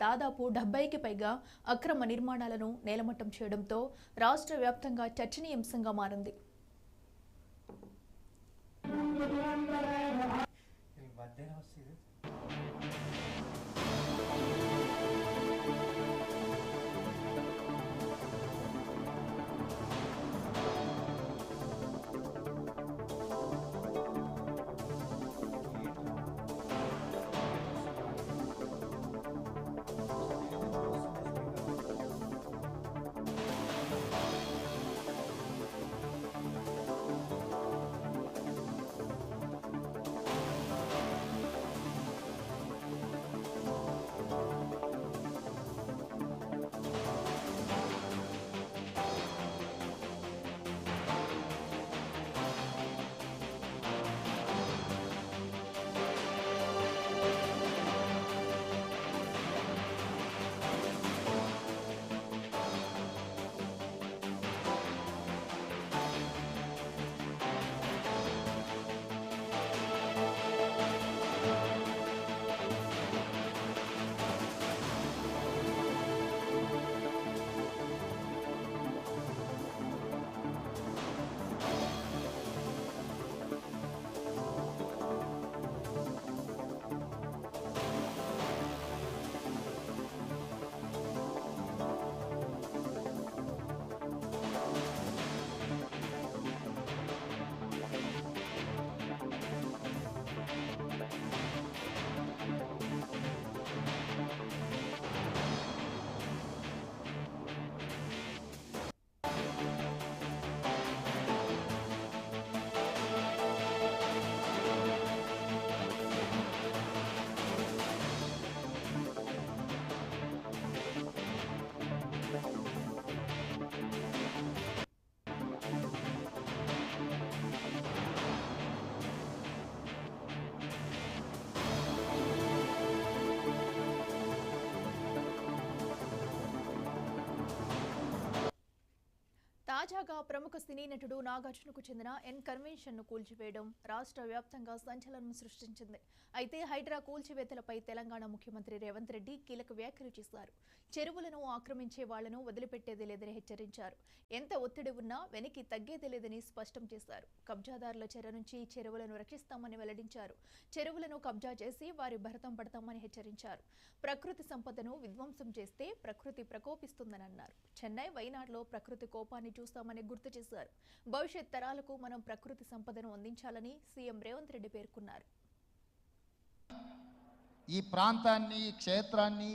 దాదాపు 70కి పైగా అక్రమ నిర్మాణాలను నేలమట్టం చేయడంతో రాష్ట్ర వ్యాప్తంగా చర్చనీయాంశంగా మారింది. తాజాగా ప్రముఖ సినీ నటుడు నాగార్జునకు చెందిన కన్వెన్షన్ను కూల్చివేయడం రాష్ట్ర వ్యాప్తంగా సంచలనం సృష్టించింది. అయితే హైడ్రా కూల్చివేతలపై తెలంగాణ ముఖ్యమంత్రి రేవంత్ రెడ్డి కీలక వ్యాఖ్యలు చేశారు. చెరువులను ఆక్రమించే వాళ్లను వదిలిపెట్టేది లేదని హెచ్చరించారు. ఎంత ఒత్తిడి ఉన్నా వెనక్కి తగ్గేది లేదని స్పష్టం చేశారు. కబ్జాదారుల చెర నుంచి చెరువులను రక్షిస్తామని వెల్లడించారు. చెరువులను కబ్జా చేసి వారి భరతం పడతామని హెచ్చరించారు. ప్రకృతి సంపదను విధ్వంసం చేస్తే ప్రకృతి ప్రకోపిస్తుందని అన్నారు. చెన్నై, వైనాడులో ప్రకృతి కోపాన్ని చూస్తామని గుర్తు చేశారు. భవిష్యత్ తరాలకు మనం ప్రకృతి సంపదను అందించాలని సీఎం రేవంత్ రెడ్డి పేర్కొన్నారు. ఈ ప్రాంతాన్ని, ఈ క్షేత్రాన్ని,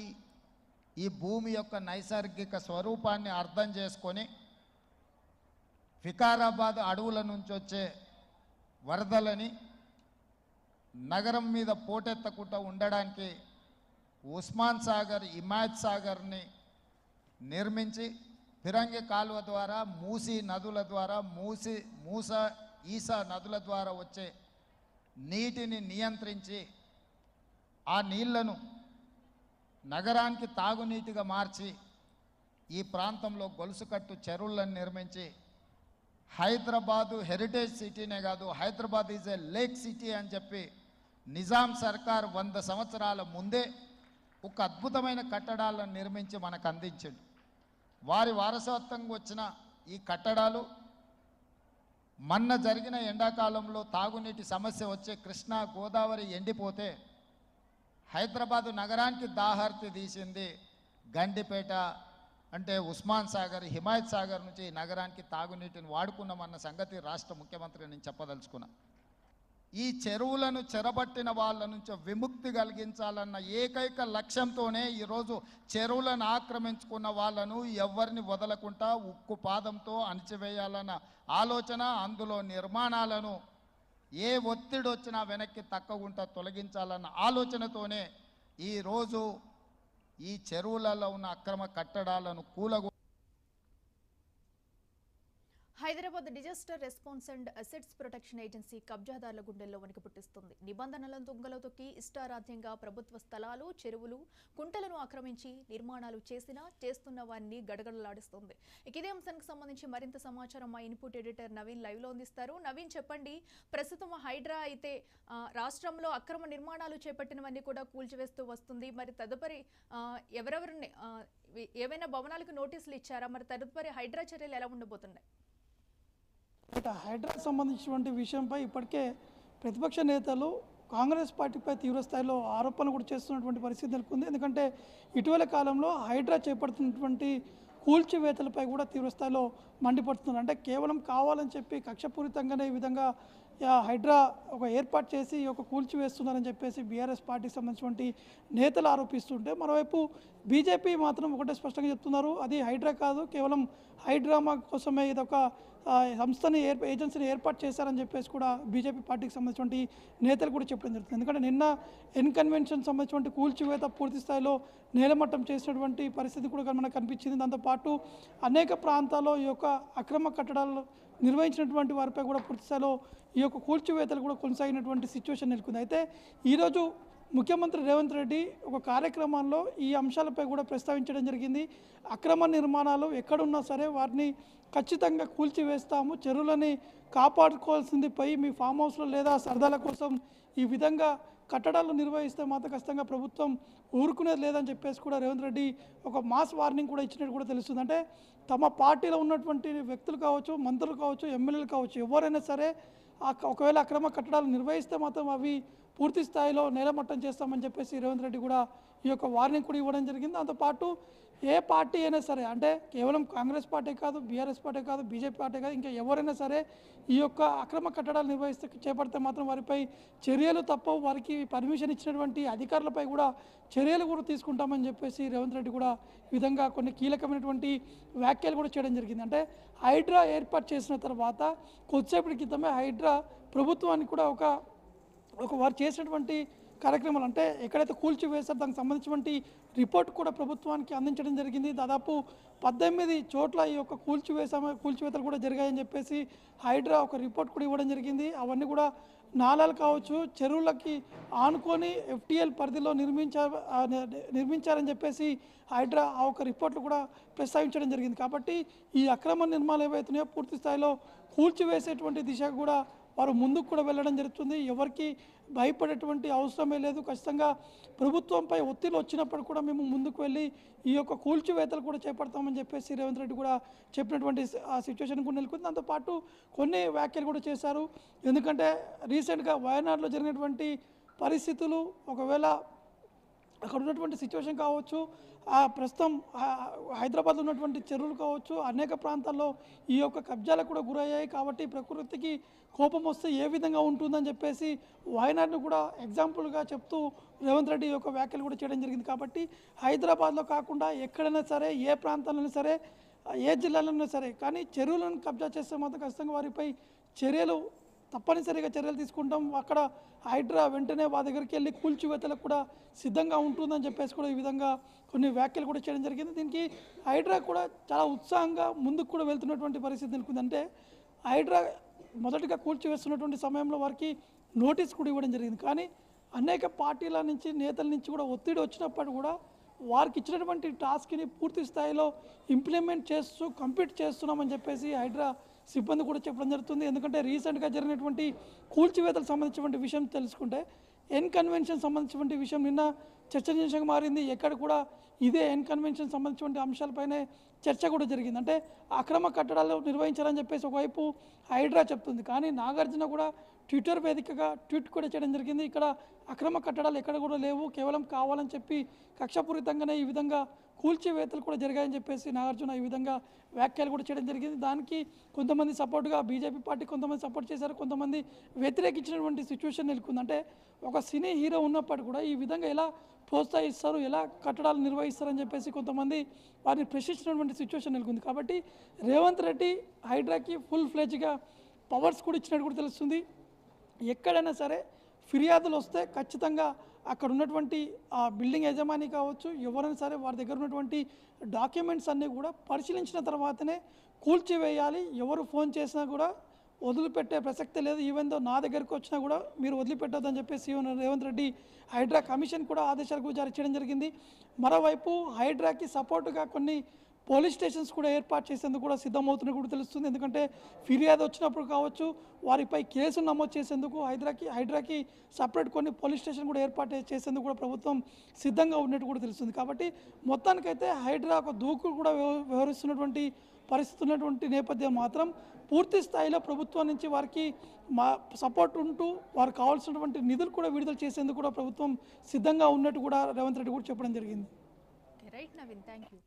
ఈ భూమి యొక్క నైసర్గిక స్వరూపాన్ని అర్థం చేసుకొని వికారాబాద్ అడవుల నుంచి వచ్చే వరదలని నగరం మీద పోటెత్తకుండా ఉండడానికి ఉస్మాన్ సాగర్, హిమాయత్ సాగర్ని నిర్మించి ఫిరంగి కాలువ ద్వారా, మూసీ నదుల ద్వారా, ఈసా నదుల ద్వారా వచ్చే నీటిని నియంత్రించి ఆ నీళ్లను నగరానికి తాగునీటిగా మార్చి ఈ ప్రాంతంలో గొలుసుకట్టు చెరువులను నిర్మించి హైదరాబాదు హెరిటేజ్ సిటీనే కాదు, Hyderabad is a lake city అని చెప్పి నిజాం సర్కార్ 100 సంవత్సరాల ముందే ఒక అద్భుతమైన కట్టడాలను నిర్మించి మనకు అందించింది. వారి వారసత్వంగా వచ్చిన ఈ కట్టడాలు మొన్న జరిగిన ఎండాకాలంలో తాగునీటి సమస్య వచ్చే కృష్ణా, గోదావరి ఎండిపోతే హైదరాబాదు నగరానికి దాహార్తి తీసింది. గండిపేట అంటే ఉస్మాన్ సాగర్, హిమాయత్ సాగర్ నుంచి నగరానికి తాగునీటిని వాడుకున్నామన్న సంగతి రాష్ట్ర ముఖ్యమంత్రి నేను చెప్పదలుచుకున్నా. ఈ చెరువులను చెరబట్టిన వాళ్ళ నుంచి విముక్తి కలిగించాలన్న ఏకైక లక్ష్యంతోనే ఈరోజు చెరువులను ఆక్రమించుకున్న వాళ్ళను ఎవరిని వదలకుండా ఉక్కు పాదంతో అణిచివేయాలన్న ఆలోచన, అందులో నిర్మాణాలను ఏ ఒత్తిడి వచ్చినా వెనక్కి తక్కకుండా తొలగించాలన్న ఆలోచనతోనే ఈరోజు ఈ చెరువులలో ఉన్న అక్రమ కట్టడాలను కూలగొ Hyderabad Hyderabad disaster response and assets protection agency కబ్జాదారుల గుండెల్లో వణికి పుట్టిస్తుంది. నిబంధనలను తుంగలో తొక్కి ఇష్టారాజ్యంగా ప్రభుత్వ స్థలాలు, చెరువులు, కుంటలను ఆక్రమించి నిర్మాణాలు చేస్తున్న వారిని గడగడలాడిస్తుంది. ఇదే అంశానికి సంబంధించి మరింత సమాచారం మా ఇన్పుట్ ఎడిటర్ నవీన్ లైవ్ లో అందిస్తారు. నవీన్, చెప్పండి, ప్రస్తుతం హైడ్రా అయితే రాష్ట్రంలో అక్రమ నిర్మాణాలు చేపట్టినవన్నీ కూడా కూల్చివేస్తూ వస్తుంది. మరి తదుపరి ఎవరెవరిని ఏవైనా భవనాలకు నోటీసులు ఇచ్చారా? మరి తదుపరి హైడ్రా చర్యలు ఎలా ఉండబోతున్నాయి? హైడ్రాకు సంబంధించినటువంటి విషయంపై ఇప్పటికే ప్రతిపక్ష నేతలు కాంగ్రెస్ పార్టీపై తీవ్రస్థాయిలో ఆరోపణలు కూడా చేస్తున్నటువంటి పరిస్థితి నెలకొంది. ఎందుకంటే ఇటీవల కాలంలో హైడ్రా చేపడుతున్నటువంటి కూల్చివేతలపై కూడా తీవ్రస్థాయిలో మండిపడుతున్నారు. అంటే కేవలం కావాలని చెప్పి కక్షపూరితంగానే ఈ విధంగా హైడ్రా ఒక ఏర్పాటు చేసి ఒక కూల్చివేస్తున్నారని చెప్పేసి బీఆర్ఎస్ పార్టీకి సంబంధించినటువంటి నేతలు ఆరోపిస్తుంటే, మరోవైపు బీజేపీ మాత్రం ఒకటే స్పష్టంగా చెప్తున్నారు, అది హైడ్రా కాదు, కేవలం హైడ్రామా కోసమే ఇదొక సంస్థని ఏజెన్సీని ఏర్పాటు చేశారని చెప్పేసి కూడా బీజేపీ పార్టీకి సంబంధించినటువంటి నేతలు కూడా చెప్పడం జరుగుతుంది. ఎందుకంటే నిన్న కన్వెన్షన్ సంబంధించినటువంటి కూల్చివేత పూర్తి స్థాయిలో నేలమట్టం చేసినటువంటి పరిస్థితి కూడా మనకు కనిపించింది. దాంతోపాటు అనేక ప్రాంతాల్లో ఈ యొక్క అక్రమ కట్టడాలు నిర్వహించినటువంటి వారిపై కూడా పూర్తి స్థాయిలో ఈ యొక్క కూల్చివేతలు కూడా కొనసాగినటువంటి సిచ్యువేషన్ నెలకొంది. అయితే ఈరోజు ముఖ్యమంత్రి రేవంత్ రెడ్డి ఒక కార్యక్రమంలో ఈ అంశాలపై కూడా ప్రస్తావించడం జరిగింది. అక్రమ నిర్మాణాలు ఎక్కడున్నా సరే వారిని ఖచ్చితంగా కూల్చివేస్తాము, చెరువులని కాపాడుకోవాల్సింది పోయి మీ ఫామ్ హౌస్లో లేదా సరదాల కోసం ఈ విధంగా కట్టడాలు నిర్వహిస్తే మాత్రం ఖచ్చితంగా ప్రభుత్వం ఊరుకునేది లేదని చెప్పేసి కూడా రేవంత్ రెడ్డి ఒక మాస్ వార్నింగ్ కూడా ఇచ్చినట్టు కూడా తెలుస్తుంది. అంటే తమ పార్టీలో ఉన్నటువంటి వ్యక్తులు కావచ్చు, మంత్రులు కావచ్చు, ఎమ్మెల్యేలు కావచ్చు, ఎవరైనా సరే ఒకవేళ అక్రమ కట్టడాలు నిర్వహిస్తే మాత్రం అవి పూర్తి స్థాయిలో నేలమట్టం చేస్తామని చెప్పేసి రేవంత్ రెడ్డి కూడా ఈ యొక్క వార్నింగ్ కూడా ఇవ్వడం జరిగింది. దాంతోపాటు ఏ పార్టీ అయినా సరే, అంటే కేవలం కాంగ్రెస్ పార్టీ కాదు, బీఆర్ఎస్ పార్టీ కాదు, బీజేపీ పార్టీ కాదు, ఇంకా ఎవరైనా సరే ఈ యొక్క అక్రమ కట్టడాలు చేపడితే మాత్రం వారిపై చర్యలు తప్పవు, వారికి పర్మిషన్ ఇచ్చినటువంటి అధికారులపై కూడా చర్యలు కూడా తీసుకుంటామని చెప్పేసి రేవంత్ రెడ్డి కూడా ఈ విధంగా కొన్ని కీలకమైనటువంటి వ్యాఖ్యలు కూడా చేయడం జరిగింది. అంటే హైడ్రా ఏర్పాటు చేసిన తర్వాత కొద్దిసేపటి క్రితమే హైడ్రా ప్రభుత్వానికి కూడా ఒక వారు చేసినటువంటి కార్యక్రమాలు, అంటే ఎక్కడైతే కూల్చివేశారో దానికి సంబంధించినటువంటి రిపోర్ట్ కూడా ప్రభుత్వానికి అందించడం జరిగింది. దాదాపు 18 చోట్ల ఈ యొక్క కూల్చివేతలు కూడా జరిగాయని చెప్పేసి హైడ్రా ఒక రిపోర్ట్ కూడా ఇవ్వడం జరిగింది. అవన్నీ కూడా నాలాలు కావచ్చు, చెరువులకి ఆనుకొని FTL పరిధిలో నిర్మించారని చెప్పేసి హైడ్రా ఆ ఒక రిపోర్ట్లు కూడా ప్రస్తావించడం జరిగింది. కాబట్టి ఈ అక్రమ నిర్మాణాలు ఏవైతున్నాయో పూర్తి స్థాయిలో కూల్చివేసేటువంటి దిశగా కూడా వారు ముందుకు కూడా వెళ్ళడం జరుగుతుంది. ఎవరికి భయపడేటువంటి అవసరమే లేదు. ఖచ్చితంగా ప్రభుత్వంపై ఒత్తిడి వచ్చినప్పుడు కూడా మేము ముందుకు వెళ్ళి ఈ యొక్క కూల్చివేతలు కూడా చేపడతామని చెప్పేసి రేవంత్ రెడ్డి కూడా చెప్పినటువంటి ఆ సిచ్యువేషన్ కూడా నెలకొంది. దాంతోపాటు కొన్ని వ్యాఖ్యలు కూడా చేశారు. ఎందుకంటే రీసెంట్గా వయనాడులో జరిగినటువంటి పరిస్థితులు, ఒకవేళ అక్కడ ఉన్నటువంటి సిచ్యువేషన్ కావచ్చు, ప్రస్తుతం హైదరాబాద్లో ఉన్నటువంటి చెరువులు కావచ్చు, అనేక ప్రాంతాల్లో ఈ యొక్క కబ్జాలకు కూడా గురయ్యాయి. కాబట్టి ప్రకృతికి కోపం వస్తే ఏ విధంగా ఉంటుందని చెప్పేసి వయనాడును కూడా ఎగ్జాంపుల్గా చెప్తూ రేవంత్ రెడ్డి యొక్క వ్యాఖ్యలు కూడా చేయడం జరిగింది. కాబట్టి హైదరాబాద్లో కాకుండా ఎక్కడైనా సరే, ఏ ప్రాంతాలైనా సరే, ఏ జిల్లాలోనైనా సరే, కానీ చెరువులను కబ్జా చేస్తే మాత్రం ఖచ్చితంగా వారిపై తప్పనిసరిగా చర్యలు తీసుకుంటాం. అక్కడ హైడ్రా వెంటనే వారి దగ్గరికి వెళ్ళి కూల్చివేతలకు కూడా సిద్ధంగా ఉంటుందని చెప్పేసి కూడా ఈ విధంగా కొన్ని వ్యాఖ్యలు కూడా చేయడం జరిగింది. దీనికి హైడ్రా కూడా చాలా ఉత్సాహంగా ముందుకు కూడా వెళ్తున్నటువంటి పరిస్థితి నెలకొంది. అంటే హైడ్రా మొదటిగా కూల్చివేస్తున్నటువంటి సమయంలో వారికి నోటీస్ కూడా ఇవ్వడం జరిగింది. కానీ అనేక పార్టీల నుంచి, నేతల నుంచి కూడా ఒత్తిడి వచ్చినప్పుడు కూడా వారికి ఇచ్చినటువంటి టాస్క్ని పూర్తి స్థాయిలో ఇంప్లిమెంట్ చేస్తూ కంప్లీట్ చేస్తున్నామని చెప్పేసి హైడ్రా సిబ్బంది కూడా చెప్పడం జరుగుతుంది. ఎందుకంటే రీసెంట్గా జరిగినటువంటి కూల్చివేతలకు సంబంధించినటువంటి విషయం తెలుసుకుంటే, కన్వెన్షన్ సంబంధించినటువంటి విషయం నిన్న చర్చనీయాంశంగా మారింది. ఎక్కడ కూడా ఇదే కన్వెన్షన్ సంబంధించినటువంటి అంశాలపైనే చర్చ కూడా జరిగింది. అంటే అక్రమ కట్టడాలు నిర్వహించాలని చెప్పేసి ఒకవైపు హైడ్రా చెప్తుంది, కానీ నాగార్జున కూడా ట్విట్టర్ వేదికగా ట్వీట్ కూడా చేయడం జరిగింది. ఇక్కడ అక్రమ కట్టడాలు ఎక్కడ కూడా లేవు, కేవలం కావాలని చెప్పి కక్షపూరితంగానే ఈ విధంగా కూల్చివేతలు కూడా జరిగాయని చెప్పేసి నాగార్జున ఈ విధంగా వ్యాఖ్యలు కూడా చేయడం జరిగింది. దానికి కొంతమంది సపోర్ట్గా బీజేపీ పార్టీ కొంతమంది సపోర్ట్ చేశారు, కొంతమంది వ్యతిరేకించినటువంటి సిచ్యువేషన్ నెలకొంది. అంటే ఒక సినీ హీరో ఉన్నప్పటికీ కూడా ఈ విధంగా ఎలా ప్రోత్సహిస్తారు, ఎలా కట్టడాలు నిర్వహిస్తారని చెప్పేసి కొంతమంది వారిని ప్రశ్నించినటువంటి సిచ్యువేషన్ నెలకొంది. కాబట్టి రేవంత్ రెడ్డి హైడ్రాకి ఫుల్ ఫ్లెడ్జ్గా పవర్స్ కూడా ఇచ్చినట్టు కూడా తెలుస్తుంది. ఎక్కడైనా సరే ఫిర్యాదులు వస్తే ఖచ్చితంగా అక్కడ ఉన్నటువంటి ఆ బిల్డింగ్ యజమాని కావచ్చు, ఎవరైనా సరే వారి దగ్గర ఉన్నటువంటి డాక్యుమెంట్స్ అన్నీ కూడా పరిశీలించిన తర్వాతనే కూల్చివేయాలి. ఎవరు ఫోన్ చేసినా కూడా వదిలిపెట్టే ప్రసక్తే లేదు. ఈవెన్ దో నా దగ్గరికి వచ్చినా కూడా మీరు వదిలిపెట్టొద్దని చెప్పేసి రేవంత్ రెడ్డి హైడ్రా కమిషన్ కూడా ఆదేశాలు కూడా జారీ చేయడం జరిగింది. మరోవైపు హైడ్రాకి సపోర్టుగా కొన్ని పోలీస్ స్టేషన్స్ కూడా ఏర్పాటు చేసేందుకు కూడా సిద్ధమవుతున్నట్టు కూడా తెలుస్తుంది. ఎందుకంటే ఫిర్యాదు వచ్చినప్పుడు కావచ్చు, వారిపై కేసులు నమోదు చేసేందుకు హైడ్రాకి సపరేట్ కొన్ని పోలీస్ స్టేషన్ కూడా ఏర్పాటు చేసేందుకు కూడా ప్రభుత్వం సిద్ధంగా ఉన్నట్టు కూడా తెలుస్తుంది. కాబట్టి మొత్తానికైతే హైడ్రా ఒక దూకుడు కూడా వ్యవహరిస్తున్నటువంటి పరిస్థితి ఉన్నటువంటి నేపథ్యం మాత్రం పూర్తి స్థాయిలో ప్రభుత్వం నుంచి వారికి సపోర్ట్ ఉంటూ వారికి కావాల్సినటువంటి నిధులు కూడా విడుదల చేసేందుకు కూడా ప్రభుత్వం సిద్ధంగా ఉన్నట్టు కూడా రేవంత్ రెడ్డి కూడా చెప్పడం జరిగింది. Right Naveen, thank you.